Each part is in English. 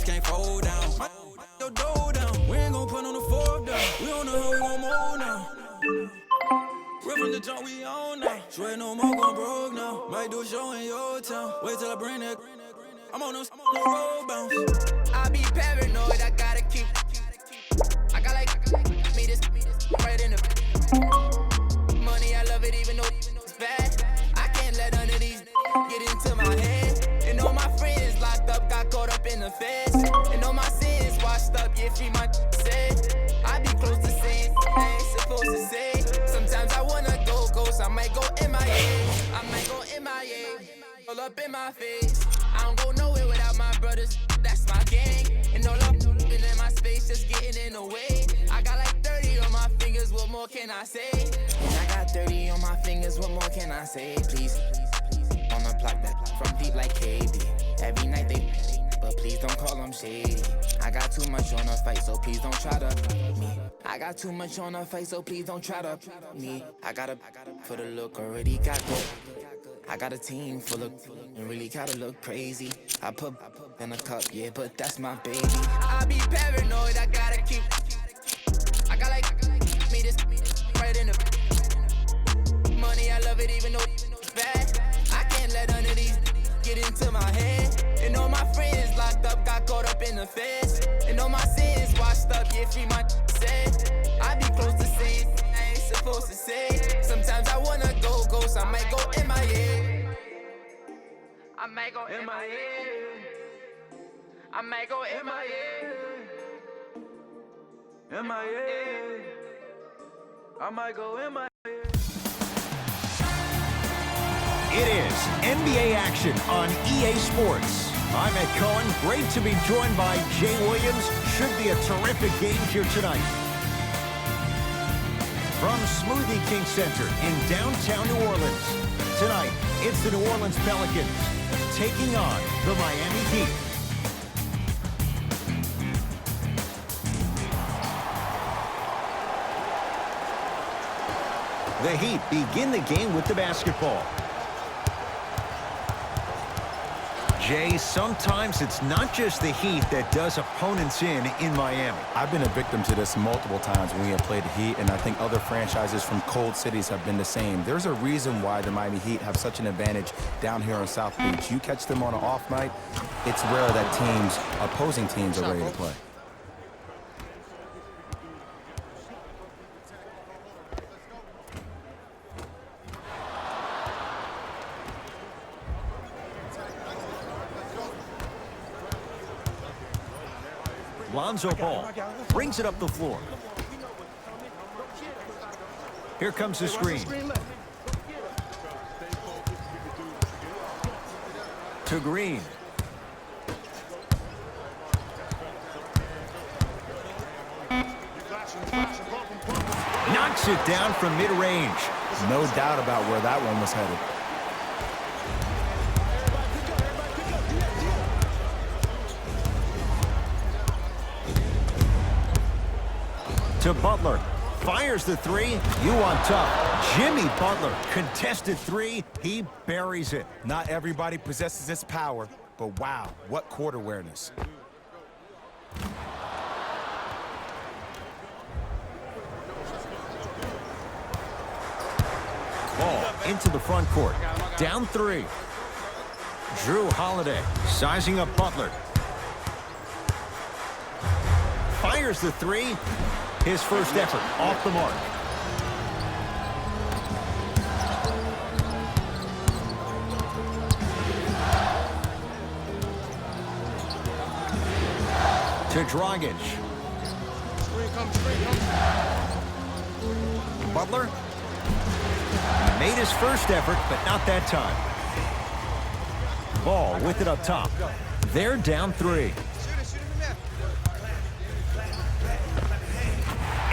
just can't fold down. Your dough down. We ain't gon' put on the fourth down. We don't know how we gon' move now. We're from the jump, we on now. Swear no more gon' broke now. Might do a show in your town. Wait till I bring that. I'm on no road bounce. I be paranoid, I gotta keep. I got like me this right in the money. I love it even though it's bad. I can't let none of these get into my head. And all my friends locked up, got caught up in the feds. And all my sins washed up, yeah, free my said. I be close to saying I ain't supposed to say. Sometimes I wanna go ghost, I might go MIA. I might go MIA, all up in my face. I don't go nowhere without my brothers, that's my gang. And all up in my space, just getting in the way. I got like 30 on my fingers, what more can I say? And I got 30 on my fingers, what more can I say? Please, on the block that from deep like KB. Every night they, but please don't call them shady. I got too much on the fight, so please don't try to me. I got too much on the fight, so please don't try to me. I gotta for the look, already got good. I got a team full of and really gotta look crazy. I put in a cup, yeah, but that's my baby. I be paranoid, I gotta keep. I got like me this right in the money. I love it even though it's bad. I can't let none of these get into my head. And all my friends locked up, got caught up in the feds. And all my sins washed up, yeah, free my said. I be close to saying I ain't supposed to say. Sometimes I wanna go ghost, I might go MIA. I might go MIA. I might go MIA. MIA. I might go MIA. It is NBA action on EA Sports. I'm Ed Cohen. Great to be joined by Jay Williams. Should be a terrific game here tonight. From Smoothie King Center in downtown New Orleans. Tonight, it's the New Orleans Pelicans taking on the Miami Heat. The Heat begin the game with the basketball. Jay, sometimes it's not just the Heat that does opponents in Miami. I've been a victim to this multiple times when we have played the Heat, and I think other franchises from cold cities have been the same. There's a reason why the Miami Heat have such an advantage down here on South Beach. You catch them on an off night, it's rare that opposing teams are ready to play. Lonzo Ball brings it up the floor. Here comes the screen. To Green. Knocks it down from mid-range. No doubt about where that one was headed. To Butler. Fires the three. You on top. Jimmy Butler. Contested three. He buries it. Not everybody possesses this power, but wow, what court awareness. Ball into the front court. Down three. Drew Holiday sizing up Butler. Fires the three. His first effort off the mark. To Dragic. Butler made his first effort, but not that time. Ball with it up top. They're down three.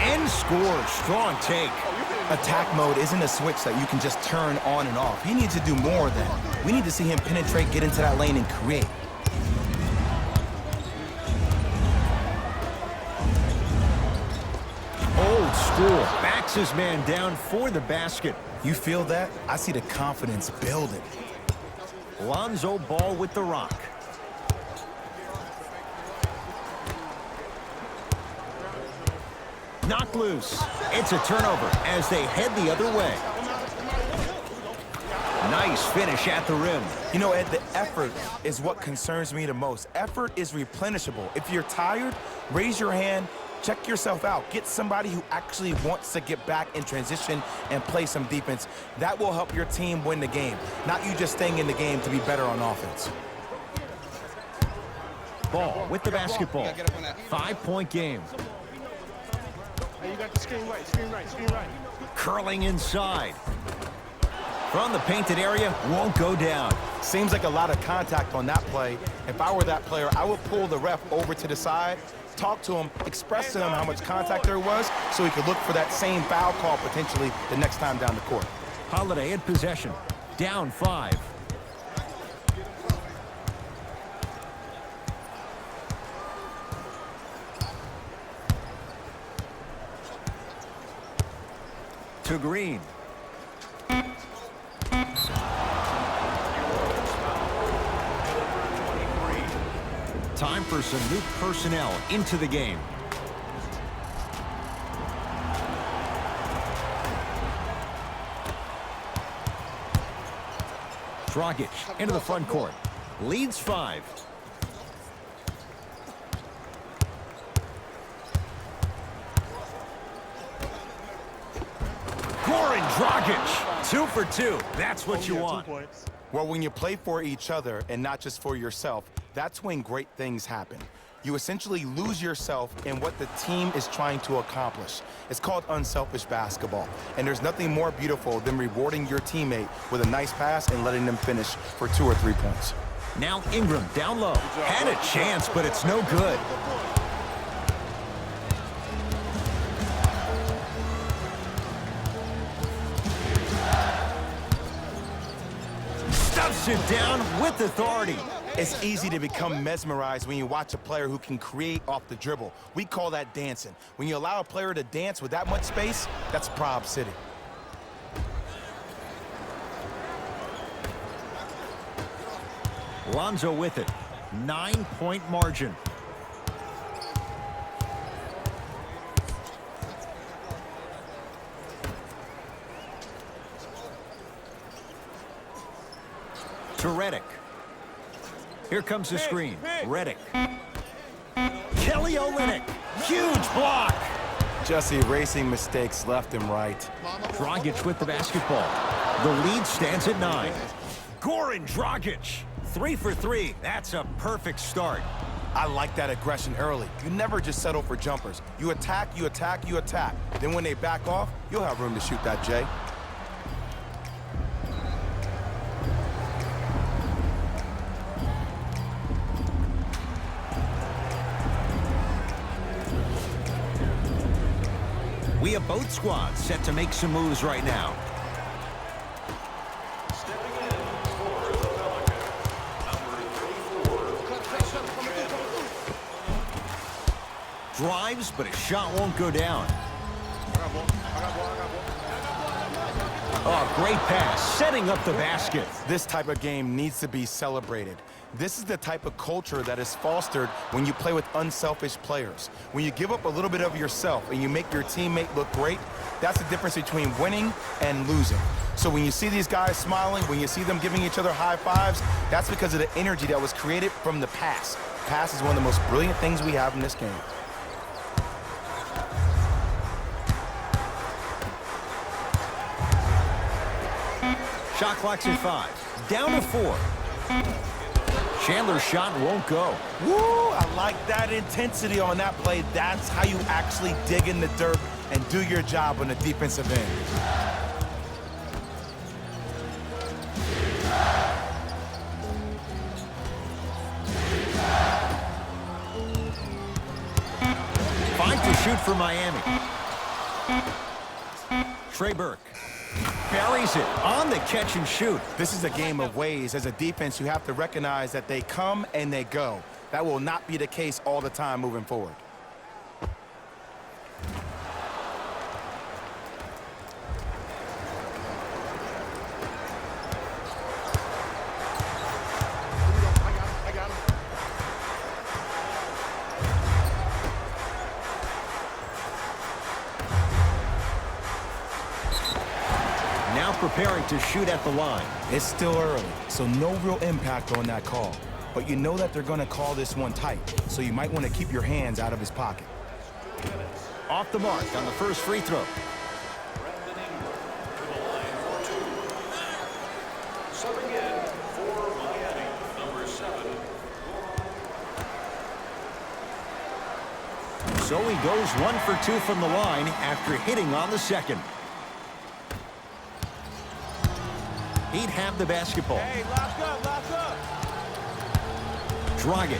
And scores. Strong take. Attack mode isn't a switch that you can just turn on and off. He needs to do more of that. We need to see him penetrate, get into that lane, and create. Old school. Backs his man down for the basket. You feel that? I see the confidence building. Lonzo Ball with the rock. knocked loose. It's a turnover as they head the other way. Nice finish at the rim. You know, Ed, the effort is what concerns me the most. Effort is replenishable. If you're tired, raise your hand, check yourself out. Get somebody who actually wants to get back in transition and play some defense. That will help your team win the game, not you just staying in the game to be better on offense. Ball with the basketball. 5-point game. Hey, you got the screen right, screen right, screen right. Curling inside. From the painted area, won't go down. Seems like a lot of contact on that play. If I were that player, I would pull the ref over to the side, talk to him, express to him how much contact there was so he could look for that same foul call potentially the next time down the court. Holiday in possession. Down 5. To Green. Time for some new personnel into the game. Dragic into the front court. Leads 5. Goran Dragic. 2 for 2. That's what you want. 2 points. Well, when you play for each other and not just for yourself, that's when great things happen. You essentially lose yourself in what the team is trying to accomplish. It's called unselfish basketball. And there's nothing more beautiful than rewarding your teammate with a nice pass and letting them finish for 2 or 3 points. Now Ingram down low. Had a chance, but it's no good. Stuffs it down with authority. It's easy to become mesmerized when you watch a player who can create off the dribble. We call that dancing. When you allow a player to dance with that much space, that's Prob City. Lonzo with it. 9-point margin. To Redick. Here comes the screen. Redick. Kelly Olynyk. Huge block. Just erasing mistakes left and right. Dragic with the basketball. The lead stands at 9. Goran Dragic. 3 for 3. That's a perfect start. I like that aggression early. You never just settle for jumpers. You attack, you attack, you attack. Then when they back off, you'll have room to shoot that, Jay. We have both squads set to make some moves right now. Drives, but his shot won't go down. Oh, great pass, setting up the basket. This type of game needs to be celebrated. This is the type of culture that is fostered when you play with unselfish players. When you give up a little bit of yourself and you make your teammate look great, that's the difference between winning and losing. So when you see these guys smiling, when you see them giving each other high fives, that's because of the energy that was created from the pass. Pass is one of the most brilliant things we have in this game. Shot clock's at 5. Down to 4. Chandler's shot won't go. Woo! I like that intensity on that play. That's how you actually dig in the dirt and do your job on the defensive end. Five to shoot for Miami. Trey Burke. Buries it on the catch and shoot. This is a game of ways. As a defense, you have to recognize that they come and they go. That will not be the case all the time moving forward. I got him. preparing to shoot at the line. It's still early, so no real impact on that call. But you know that they're going to call this one tight, so you might want to keep your hands out of his pocket. Off the mark on the first free throw. So he goes 1 for 2 from the line after hitting on the second. He'd have the basketball. Hey, lock up. Dragic.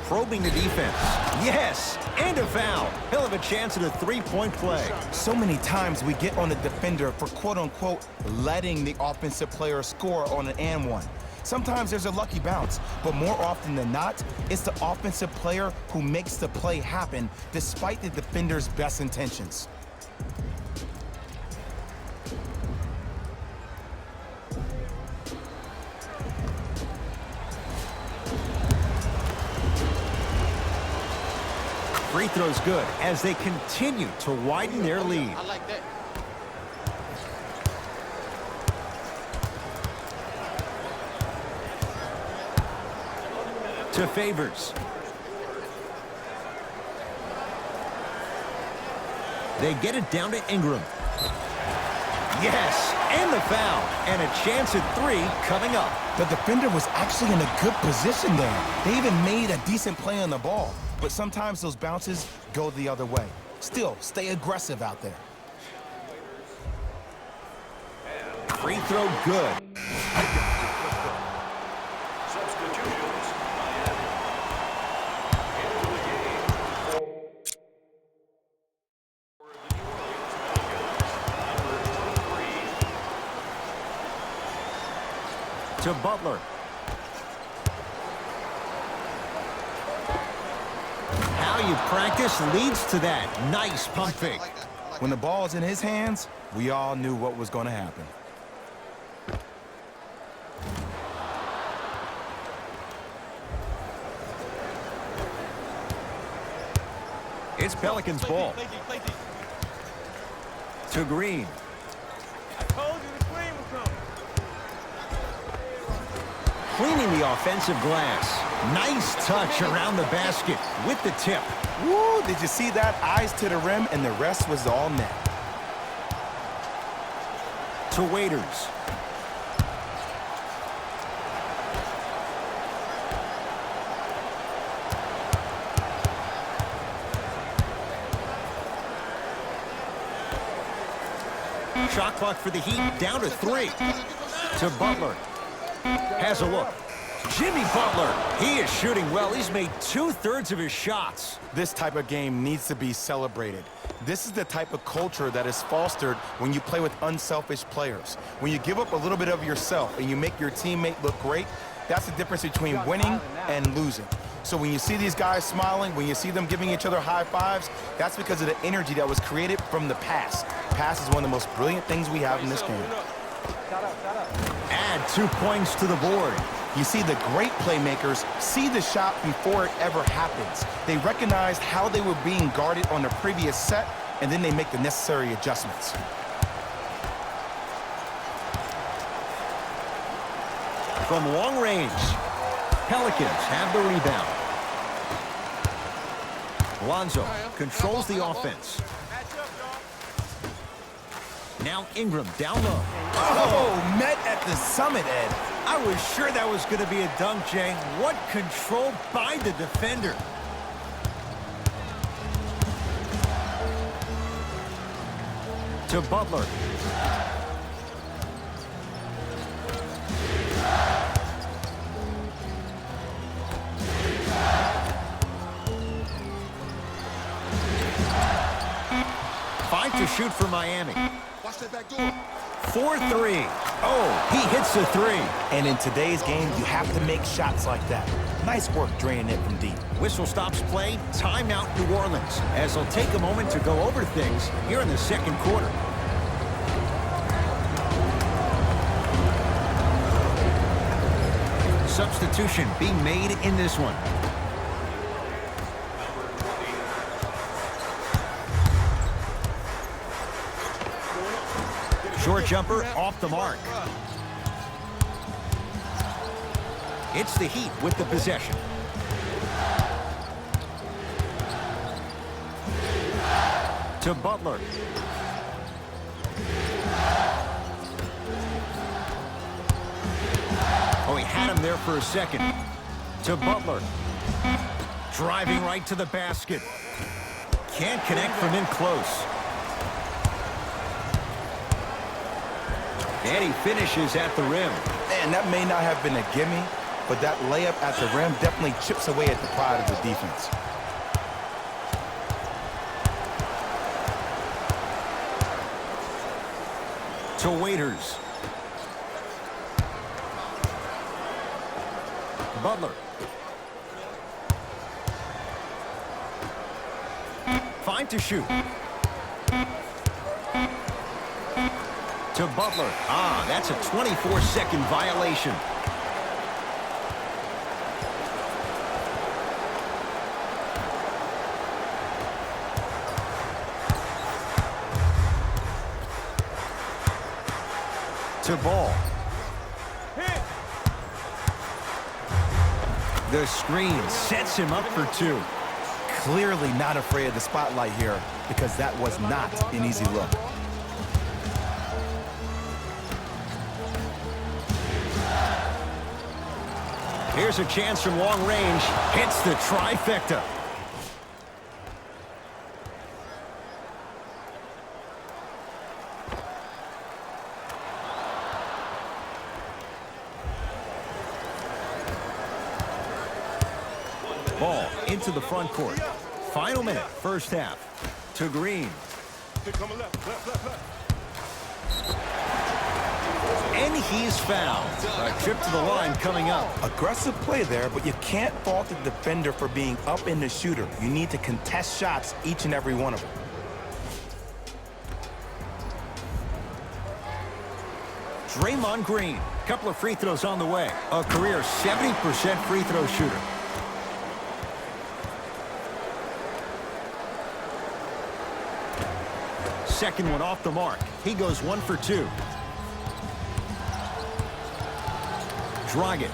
Probing the defense. Yes, and a foul. He'll have a chance at a three-point play. So many times we get on the defender for quote-unquote letting the offensive player score on an and one. Sometimes there's a lucky bounce, but more often than not, it's the offensive player who makes the play happen despite the defender's best intentions. Free throw's good as they continue to widen their lead. I like that. To Favors. They get it down to Ingram. Yes, and the foul. And a chance at 3 coming up. The defender was actually in a good position there. They even made a decent play on the ball. But sometimes those bounces go the other way. Still, stay aggressive out there. Free throw good. To Butler. How you practice leads to that. Nice pump fake. When the ball's in his hands, we all knew what was going to happen. It's Pelicans ball. Play deep. To Green. I told you the screen would come. Cleaning the offensive glass. Nice touch around the basket with the tip. Woo! Did you see that? Eyes to the rim, and the rest was all net. To Waiters. Shot clock for the Heat down to 3. To Butler. Has a look. Jimmy Butler. He is shooting well. He's made 2/3 of his shots. This type of game needs to be celebrated. This is the type of culture that is fostered when you play with unselfish players. When you give up a little bit of yourself and you make your teammate look great, that's the difference between winning and losing. So when you see these guys smiling, when you see them giving each other high fives, that's because of the energy that was created from the pass. Pass is one of the most brilliant things we have in this game. Add 2 points to the board. You see, the great playmakers see the shot before it ever happens. They recognize how they were being guarded on the previous set, and then they make the necessary adjustments. From long range, Pelicans have the rebound. Lonzo controls the offense. Now Ingram down low. Oh, met at the summit, Ed. I was sure that was going to be a dunk, Jay. What control by the defender. To Butler. Five to shoot for Miami. Watch that back door. 4-3. Oh, he hits the 3. And in today's game, you have to make shots like that. Nice work draining it from deep. Whistle stops play. Timeout New Orleans as they'll take a moment to go over things here in the second quarter. Substitution being made in this one. Short jumper off the mark. It's the Heat with the possession. To Butler. Oh, he had him there for a second. To Butler. Driving right to the basket. Can't connect from in close. And he finishes at the rim. Man, that may not have been a gimme, but that layup at the rim definitely chips away at the pride of the defense. To Waiters. Butler. 5 to shoot. To Butler. Ah, that's a 24-second violation. To Ball. The screen sets him up for 2. Clearly not afraid of the spotlight here because that was not an easy look. Here's a chance from long range. Hits the trifecta. Ball into the front court. Final minute, first half. To Green. Here coming left. And he's fouled. A trip to the line coming up. Aggressive play there, but you can't fault the defender for being up in the shooter. You need to contest shots, each and every one of them. Draymond Green. Couple of free throws on the way. A career 70% free throw shooter. Second one off the mark. He goes 1 for 2. Dragic.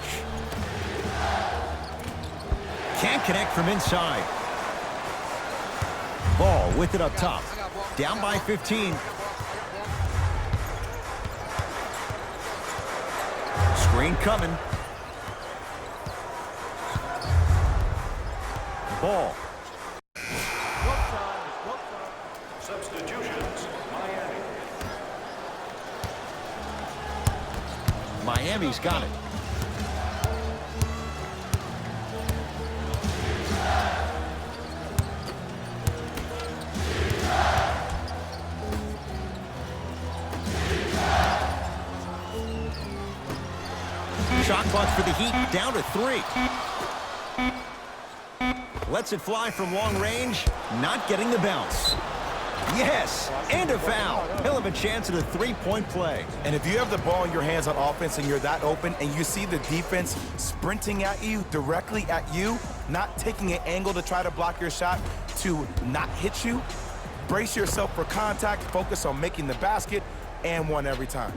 Can't connect from inside. Ball with it up top. Down by 15. Screen coming. Ball. Substitutions, Miami. Miami's got it. Shot clock for the Heat, down to 3. Lets it fly from long range, not getting the bounce. Yes, and a foul. He'll have a chance at a three-point play. And if you have the ball in your hands on offense and you're that open and you see the defense sprinting at you, directly at you, not taking an angle to try to block your shot to not hit you, brace yourself for contact, focus on making the basket, and one every time.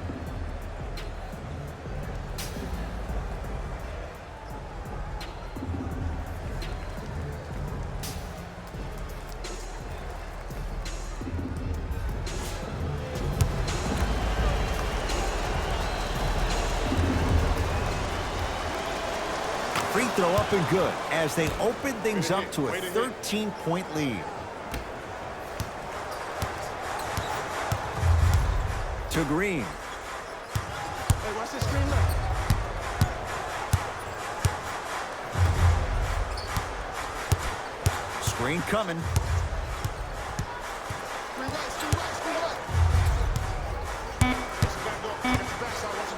Free throw up and good as they open things up to a 13-point lead. To Green. Hey, watch this screen left. Screen coming.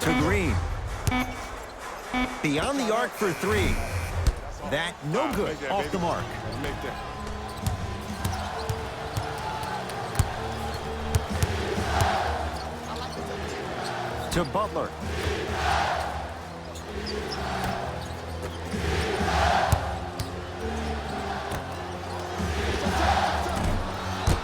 To Green. Beyond the arc for 3. That no good, off the mark. Make that. To Butler.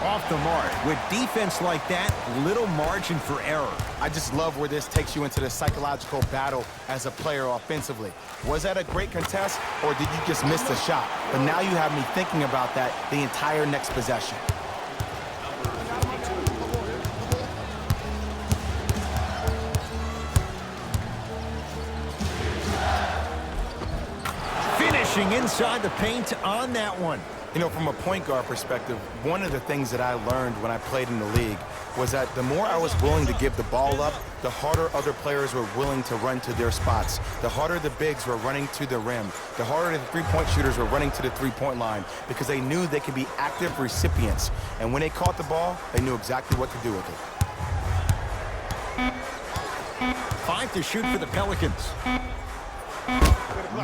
Off the mark. With defense like that, little margin for error. I just love where this takes you into the psychological battle as a player offensively. Was that a great contest, or did you just miss the shot? But now you have me thinking about that the entire next possession. Finishing inside the paint on that one. You know, from a point guard perspective, one of the things that I learned when I played in the league was that the more I was willing to give the ball up, the harder other players were willing to run to their spots. The harder the bigs were running to the rim. The harder the three-point shooters were running to the three-point line because they knew they could be active recipients. And when they caught the ball, they knew exactly what to do with it. 5 to shoot for the Pelicans.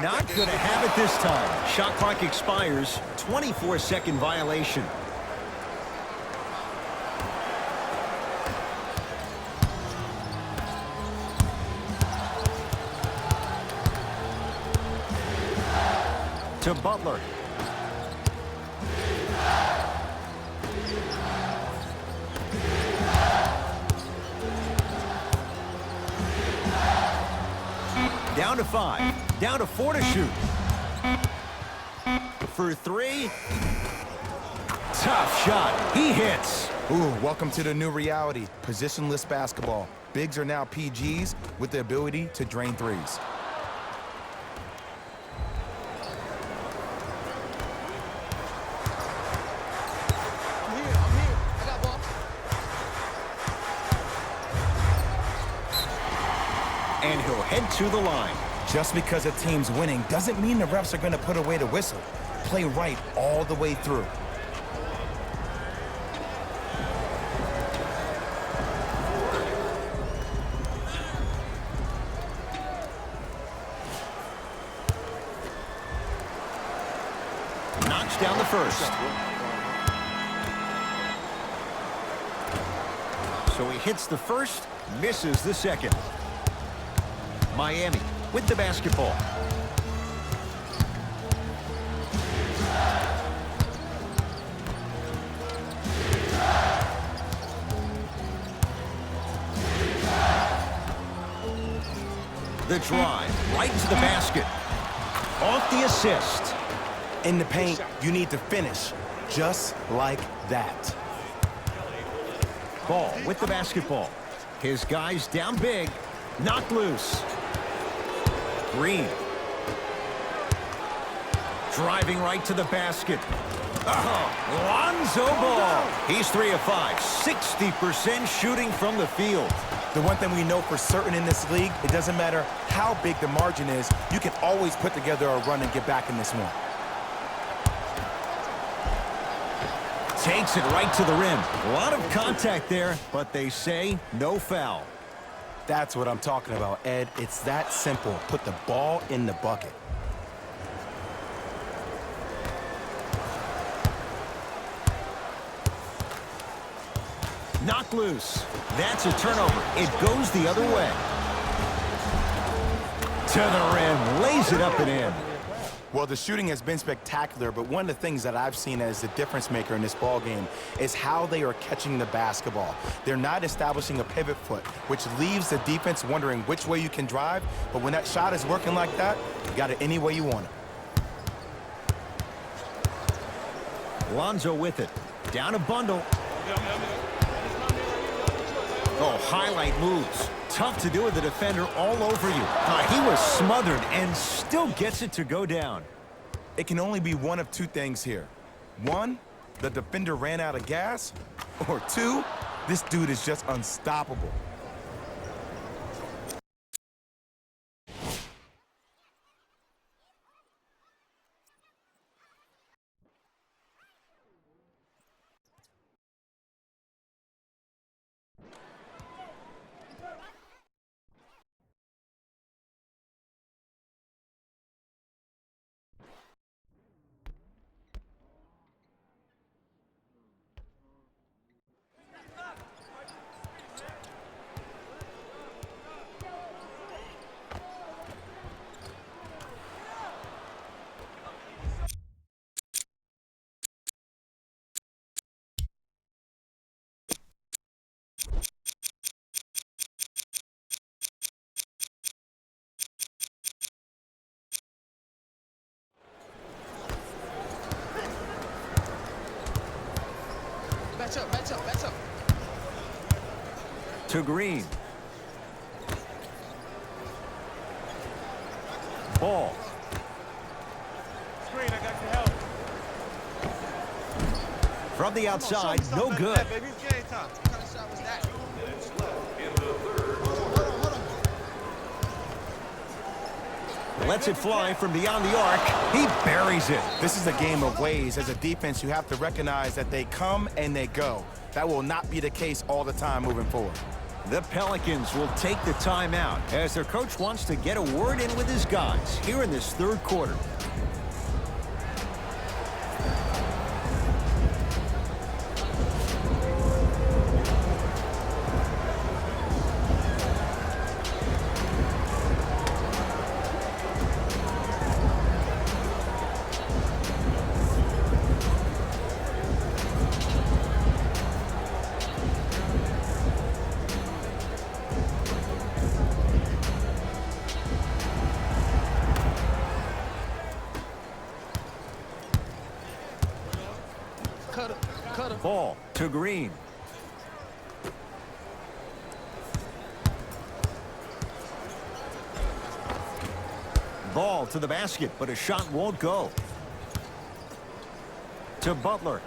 Not going to have it this time. Shot clock expires. 24-second violation. To Butler. Down to 5. Down to 4 to shoot. For 3. Tough shot. He hits. Ooh, welcome to the new reality. Positionless basketball. Bigs are now PGs with the ability to drain threes. And he'll head to the line. Just because a team's winning doesn't mean the refs are going to put away the whistle. Play right all the way through. Knocks down the first. So he hits the first, misses the second. Miami with the basketball. The drive, right to the basket. Off the assist. In the paint, you need to finish just like that. Ball with the basketball. His guys down big. Knocked loose. Green. Driving right to the basket. Oh, Lonzo Ball. He's 3 of 5. 60% shooting from the field. The one thing we know for certain in this league, it doesn't matter how big the margin is, you can always put together a run and get back in this one. Takes it right to the rim. A lot of contact there, but they say no foul. That's what I'm talking about, Ed. It's that simple. Put the ball in the bucket. Knocked loose. That's a turnover. It goes the other way. To the rim. Lays it up and in. Well, the shooting has been spectacular, but one of the things that I've seen as the difference maker in this ball game is how they are catching the basketball. They're not establishing a pivot foot, which leaves the defense wondering which way you can drive, but when that shot is working like that, you got it any way you want it. Lonzo with it. Down a bundle. Oh, highlight moves. Tough to do with the defender all over you. He was smothered and still gets it to go down. It can only be one of two things here. One, the defender ran out of gas, or two, this dude is just unstoppable. to Green. Ball. Screen, I got your help. From the outside, no good. Baby, it's game time. What kind of shot was that? Lets it fly from beyond the arc. He buries it. This is a game of ways. As a defense, you have to recognize that they come and they go. That will not be the case all the time moving forward. The Pelicans will take the timeout as their coach wants to get a word in with his guys here in this third quarter. Ball to Green. Ball to the basket, but a shot won't go. To Butler.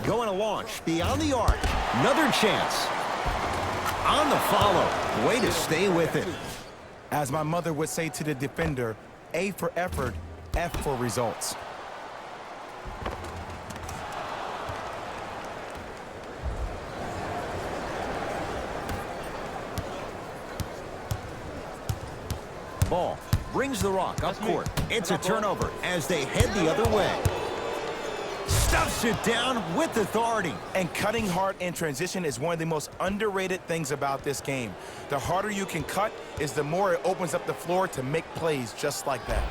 Going to launch beyond the arc. Another chance. On the follow. Way to stay with it. As my mother would say to the defender, A for effort, F for results. Ball brings the rock up court. It's a turnover as they head the other way. Stuffs it down with authority. And cutting hard in transition is one of the most underrated things about this game. The harder you can cut is the more it opens up the floor to make plays just like that.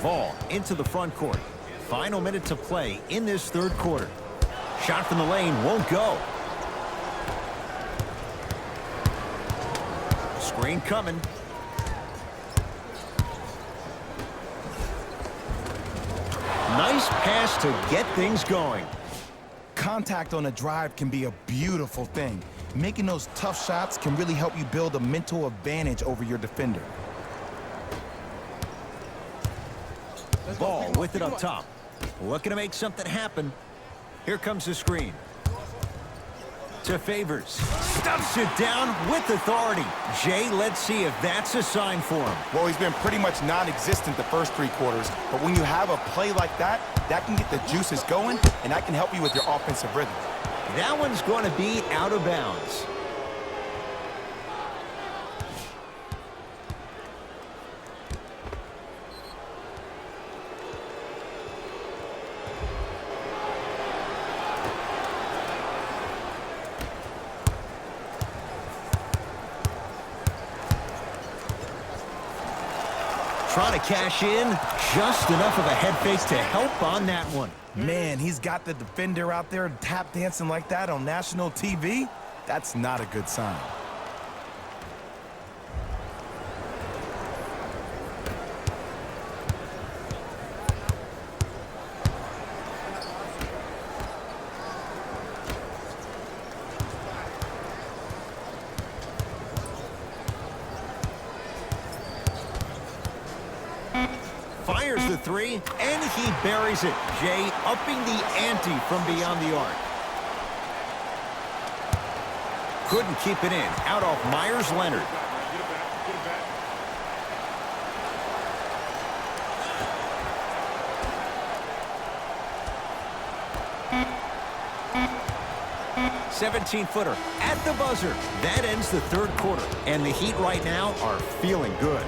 Ball into the front court. Final minute to play in this third quarter. Shot from the lane won't go. Screen coming. Nice pass to get things going. Contact on a drive can be a beautiful thing. Making those tough shots can really help you build a mental advantage over your defender. Ball with it up top. Looking to make something happen. Here comes the screen. To Favors. Stuffs it down with authority. Jay, let's see if that's a sign for him. Well, he's been pretty much non-existent the first three quarters, but when you have a play like that, that can get the juices going, and that can help you with your offensive rhythm. That one's going to be out of bounds. Trying to cash in, just enough of a head fake to help on that one. Man, he's got the defender out there tap dancing like that on national TV. That's not a good sign. Fires the three, and he buries it. Jay upping the ante from beyond the arc. Couldn't keep it in. Out off Myers Leonard. Get it back. Get it back. 17-footer at the buzzer. That ends the third quarter, and the Heat right now are feeling good.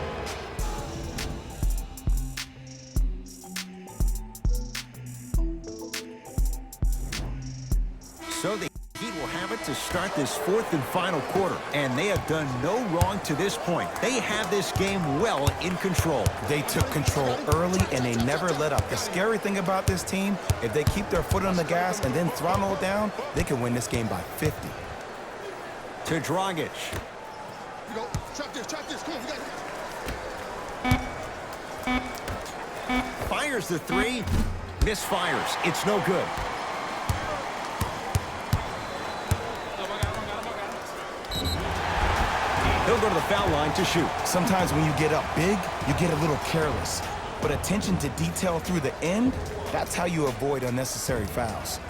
So the Heat will have it to start this fourth and final quarter, and they have done no wrong to this point. They have this game well in control. They took control early, and they never let up. The scary thing about this team, if they keep their foot on the gas and then throttle it down, they can win this game by 50. To Dragic. we go. Trap this. Come on, we got it. Fires the three. Misfires. It's no good. He'll go to the foul line to shoot. Sometimes when you get up big, you get a little careless. But attention to detail through the end, that's how you avoid unnecessary fouls.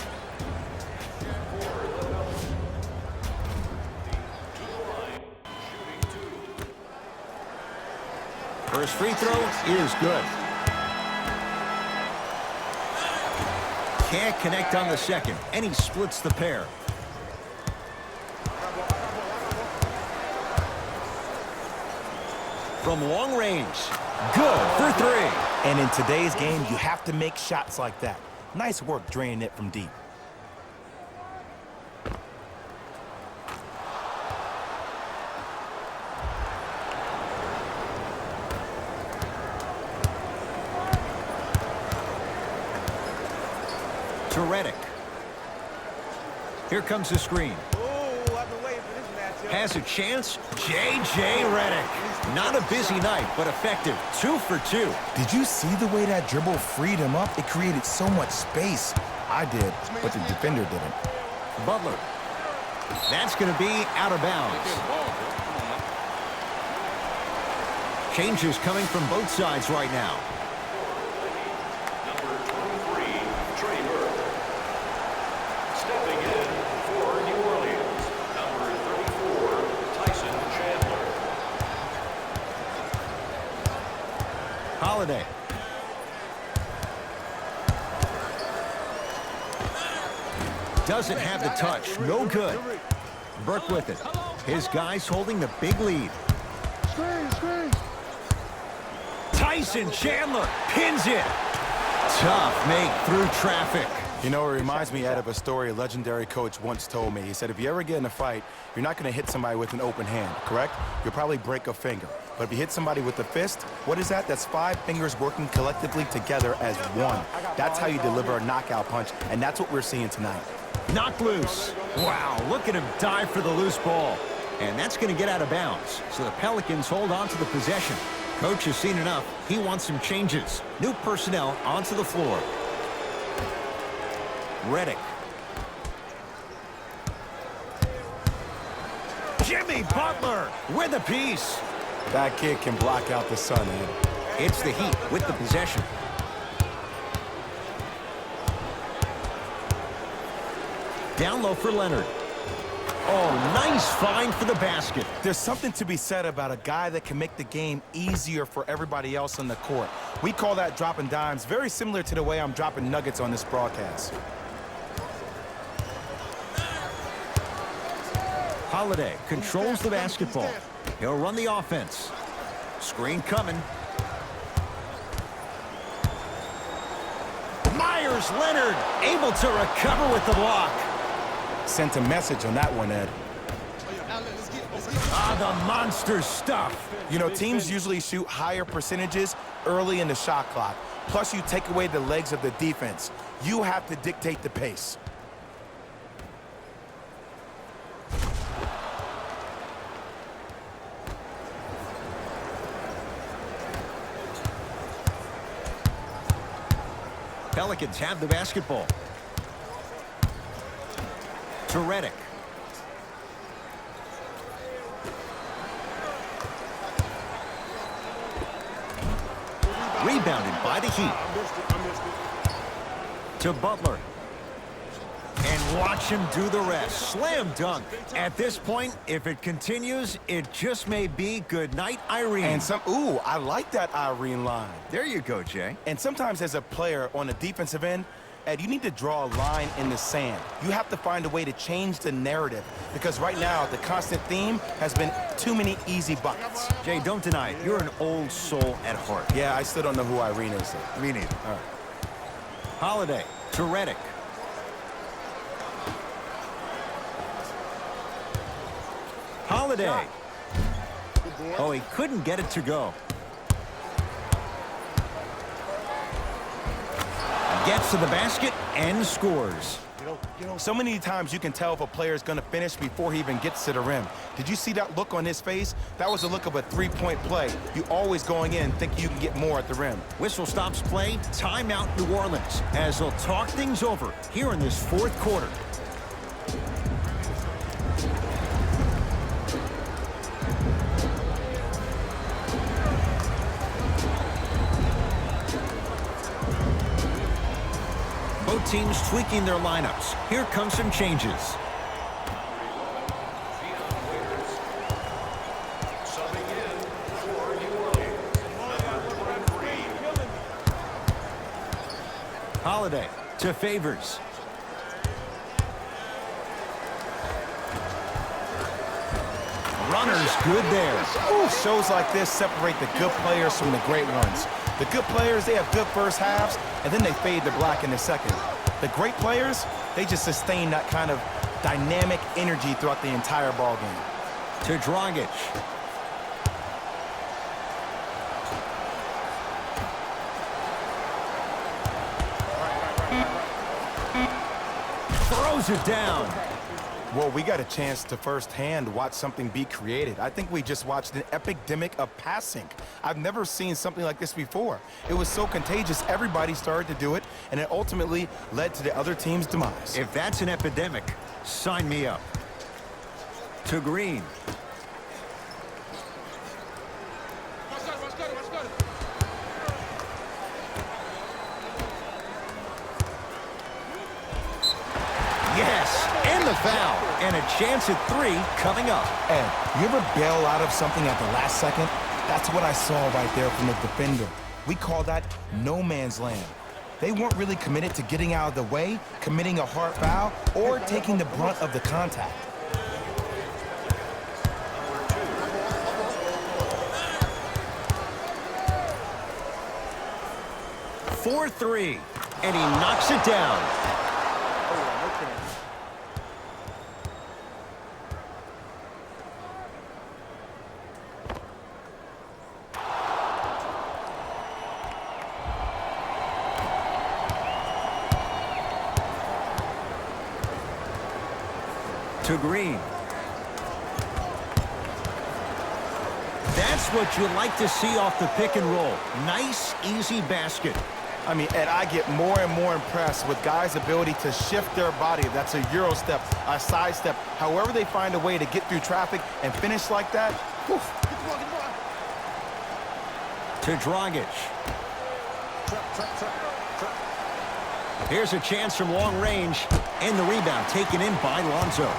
First free throw is good. Can't connect on the second, and he splits the pair. From long range, good for three. And in today's game, you have to make shots like that. Nice work draining it from deep. To Redick. Here comes the screen. Oh, I've been waiting for this matchup. Has a chance. J.J. Redick. Not a busy night, but effective. 2 for 2. Did you see the way that dribble freed him up? It created so much space. I did, but the defender didn't. Butler. That's going to be out of bounds. Changes coming from both sides right now. Holiday. Doesn't have the touch. No good. Burke with it. His guys holding the big lead. Screen. Tyson Chandler pins it. Tough make through traffic. You know, it reminds me, Ed, of a story a legendary coach once told me. He said, if you ever get in a fight, you're not going to hit somebody with an open hand, correct? You'll probably break a finger. But if you hit somebody with a fist, what is that? That's 5 fingers working collectively together as one. That's how you deliver a knockout punch, and that's what we're seeing tonight. Knocked loose. Wow, look at him dive for the loose ball. And that's going to get out of bounds. So the Pelicans hold on to the possession. Coach has seen enough. He wants some changes. New personnel onto the floor. Redick. Jimmy Butler with a piece. That kid can block out the sun, Ed. It's the Heat with the possession. Down low for Leonard. Oh, nice find for the basket. There's something to be said about a guy that can make the game easier for everybody else on the court. We call that dropping dimes, very similar to the way I'm dropping nuggets on this broadcast. Holiday controls the basketball. He'll run the offense. Screen coming. Myers Leonard able to recover with the block. Sent a message on that one, Ed. Ah, the monster stuff. You know, teams usually shoot higher percentages early in the shot clock. Plus, you take away the legs of the defense. You have to dictate the pace. Pelicans have the basketball. To Redick. Rebounded by the Heat. To Butler. And watch him do the rest. Slam dunk. At this point, if it continues, it just may be good night, Irene. And ooh, I like that Irene line. There you go, Jay. And sometimes as a player on the defensive end, Ed, you need to draw a line in the sand. You have to find a way to change the narrative because right now the constant theme has been too many easy buckets. Jay, don't deny it. You're an old soul at heart. Yeah, I still don't know who Irene is. Me neither. All right. Holiday to Redick. Holiday. Oh, he couldn't get it to go. Gets to the basket and scores. So many times you can tell if a player is going to finish before he even gets to the rim. Did you see that look on his face? That was the look of a three-point play. You always going in thinking you can get more at the rim. Whistle stops play. Timeout New Orleans as they'll talk things over here in this fourth quarter. Both teams tweaking their lineups. Here come some changes. Holiday to Favors. Runner's good there. Ooh, shows like this separate the good players from the great ones. The good players, they have good first halves, and then they fade to black in the second. The great players, they just sustain that kind of dynamic energy throughout the entire ball game. To Dragic. Throws it down. Well, we got a chance to firsthand watch something be created. I think we just watched an epidemic of passing. I've never seen something like this before. It was so contagious, everybody started to do it, and it ultimately led to the other team's demise. If that's an epidemic, sign me up. To Green. Yes, and the foul. And a chance at three coming up. Ed, you ever bail out of something at the last second? That's what I saw right there from the defender. We call that no man's land. They weren't really committed to getting out of the way, committing a hard foul, or taking the brunt of the contact. For three, and he knocks it down. To Green. That's what you like to see off the pick and roll. Nice, easy basket. I mean, Ed, I get more and more impressed with guys' ability to shift their body. That's a Euro step, a side step. However they find a way to get through traffic and finish like that. Whew. To Dragic. Here's a chance from long range. And the rebound taken in by Lonzo.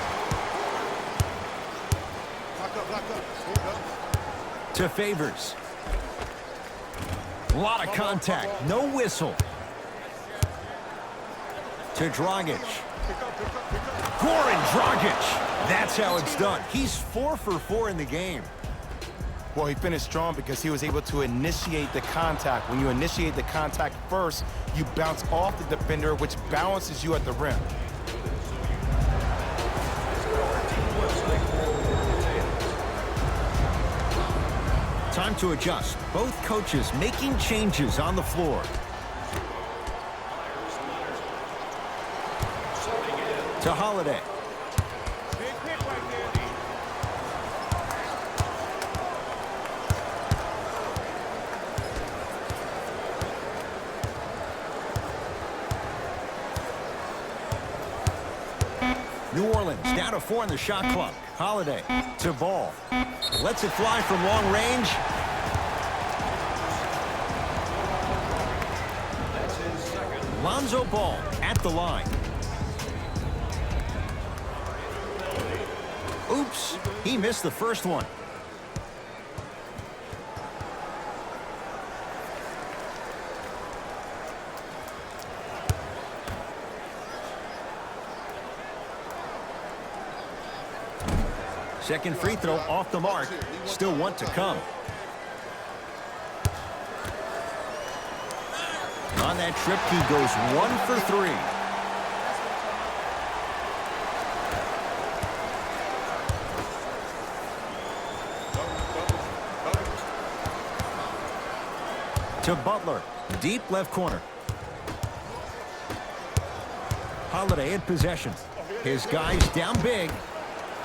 To Favors. A lot of contact. No whistle. To Dragic. Goran Dragic. That's how it's done. He's 4 for 4 in the game. Well, he finished strong because he was able to initiate the contact. When you initiate the contact first, you bounce off the defender, which balances you at the rim. Time to adjust. Both coaches making changes on the floor. To Holiday. New Orleans down to 4 in the shot clock. Holiday to Ball. Lets it fly from long range. Lonzo Ball at the line. Oops, he missed the first one. Second free throw off the mark. Still one to come. On that trip, he goes 1 for 3. To Butler, deep left corner. Holiday in possession. His guy's down big.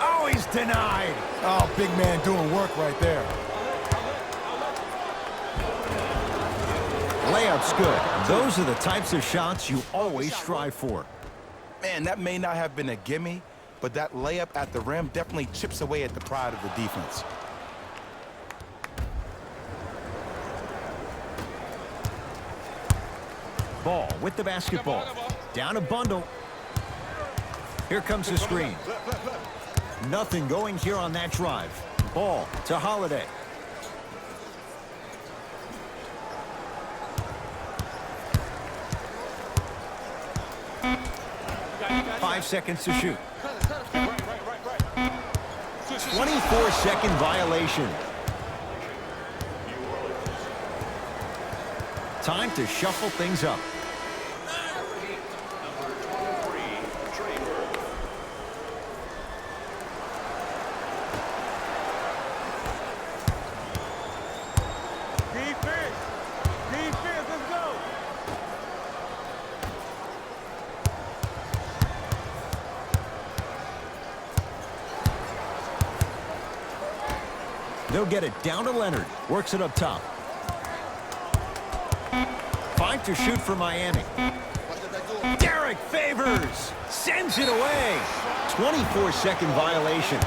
Oh, he's denied. Oh, big man doing work right there. Layup's good. Those are the types of shots you always strive for. Man, that may not have been a gimme, but that layup at the rim definitely chips away at the pride of the defense. Ball with the basketball. Down a bundle. Here comes the screen. Nothing going here on that drive. Ball to Holiday. Five seconds to shoot. 24-second violation. Time to shuffle things up. Defense, let's go. They'll get it down to Leonard. Works it up top. 5 to shoot for Miami. Derek Favors sends it away. 24-second violation.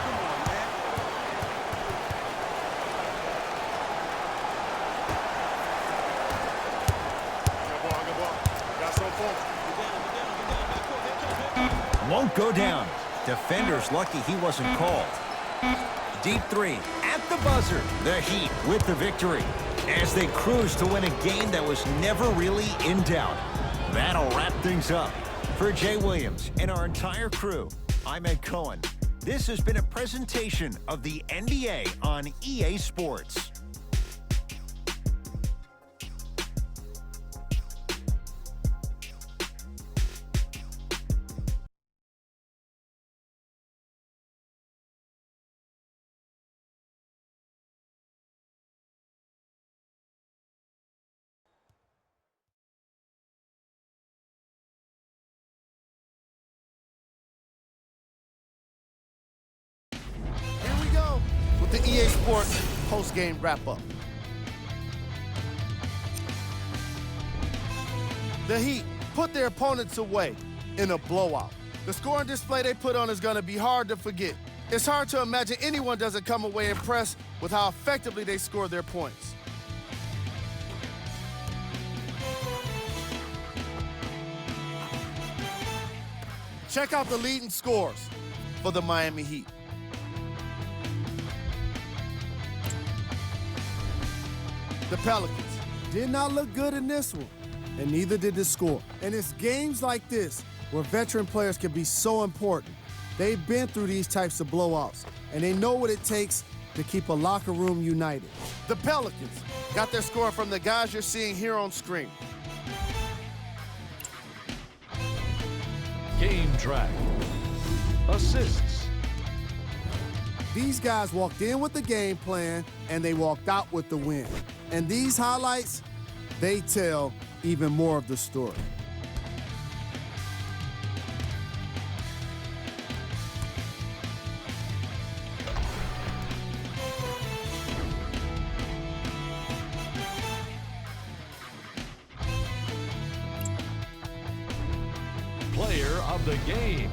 Good ball. Got some fun. Won't go down. Defender's lucky he wasn't called. Deep three at the buzzer. The Heat with the victory as they cruise to win a game that was never really in doubt. That'll wrap things up. For Jay Williams and our entire crew, I'm Ed Cohen. This has been a presentation of the NBA on EA Sports. Here we go with the EA Sports post-game wrap-up. The Heat put their opponents away in a blowout. The scoring display they put on is going to be hard to forget. It's hard to imagine anyone doesn't come away impressed with how effectively they scored their points. Check out the leading scores for the Miami Heat. The Pelicans did not look good in this one, and neither did the score. And it's games like this where veteran players can be so important. They've been through these types of blowouts, and they know what it takes to keep a locker room united. The Pelicans got their score from the guys you're seeing here on screen. Game track. Assists. These guys walked in with the game plan, and they walked out with the win. And these highlights, they tell even more of the story. Player of the game.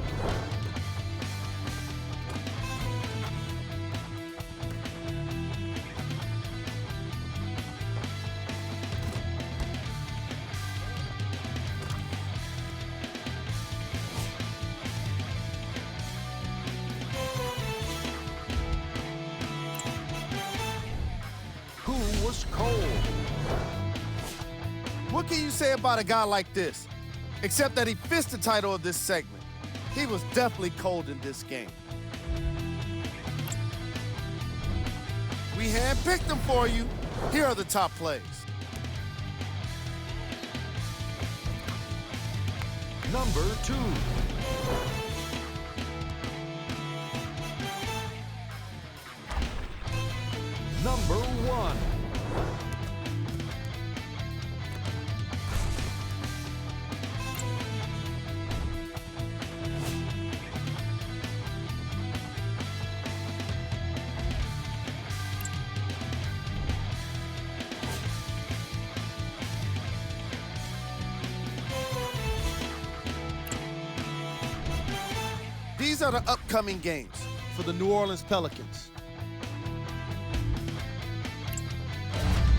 Who was cold? What can you say about a guy like this? Except that he fits the title of this segment. He was definitely cold in this game. We handpicked them for you. Here are the top plays. Number 2. Number 1. these are the upcoming games for the New Orleans Pelicans.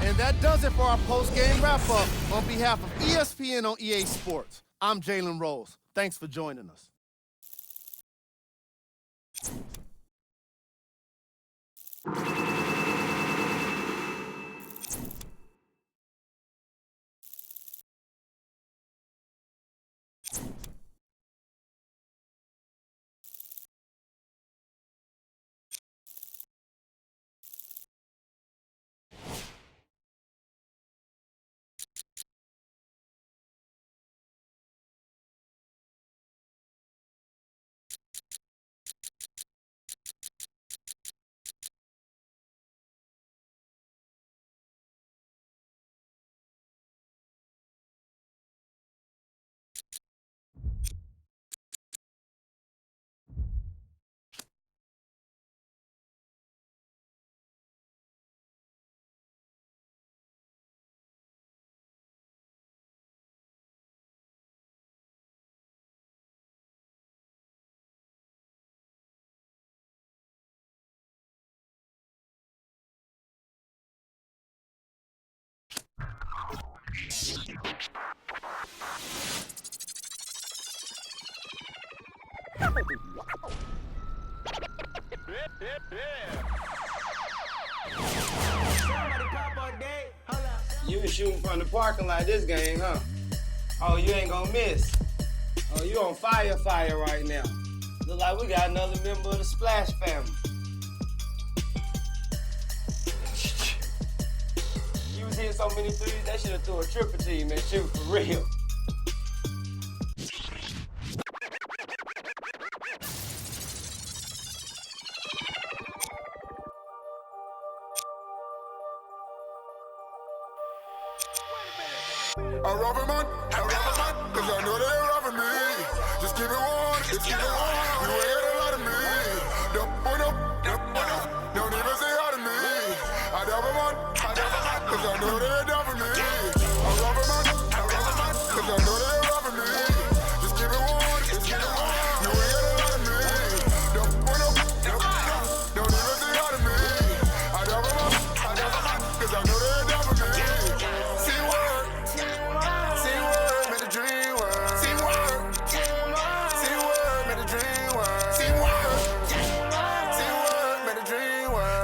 And that does it for our post-game wrap-up. On behalf of ESPN on EA Sports, I'm Jalen Rose. Thanks for joining us. You was shooting from the parking lot this game, huh? Oh, you ain't gonna miss. Oh, you on fire right now. Look like we got another member of the Splash family. You was hitting so many threes, they should have threw a triple team at you, for real. I'm robbing man, cause I know they're robbing me. Just keep it warm, just keep it warm. You ain't got a lot of me. Don't even say hi to me. I double man, cause I know they're robbing me. I'm robbing man, cause I know they're robbing me. Just keep it warm, just keep it warm. You ain't got a lot of me. Don't even say hi to me. I double man, cause I know they're robbing me. See word. See word, make the dream work. See word, make the dream work. See word, make the dream work. See word, make the dream work.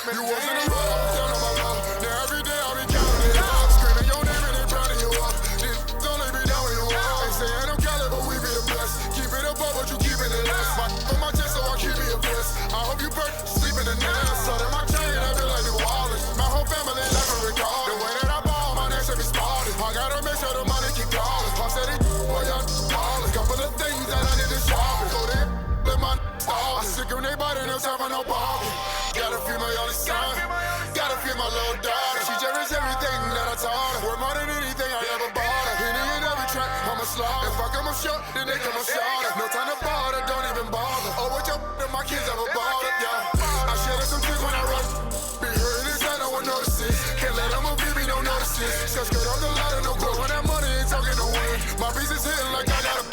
You wasn't a road, down on my wall. Now every day I'll be counting it out. Screaming your name and they browning you up. This only be down when you walk. They say I don't count it, but we be the best. Keep it above, but you keeping it less. On my chest, so I keep me a vest. I hope you burn, sleep in the nest. So that my chain, I feel like New Orleans. My whole family never recall the way that I ball, my name should be spotted. I gotta make sure the money keep calling. I said it, boy, y'all calling. Couple of things that I need to sharpen. So they let my stall. I sick of nobody, no time for no bargain. Gotta feel my only son. Gotta feel my little daughter. She cherishes everything that I taught her. Worth more than anything I ever bought her. Hitting in every track, I'm a slaughter. If I come up short, then they come up shorter. No time to bother, don't even bother. Oh, what your and my kids ever bothered, yeah. I shed some tears when I run. Be hurting inside, no one notices. Can't let them abuse me, no notices. Just skirt on the ladder, no glow. When that money ain't talking no wind. My piece is hitting like I got a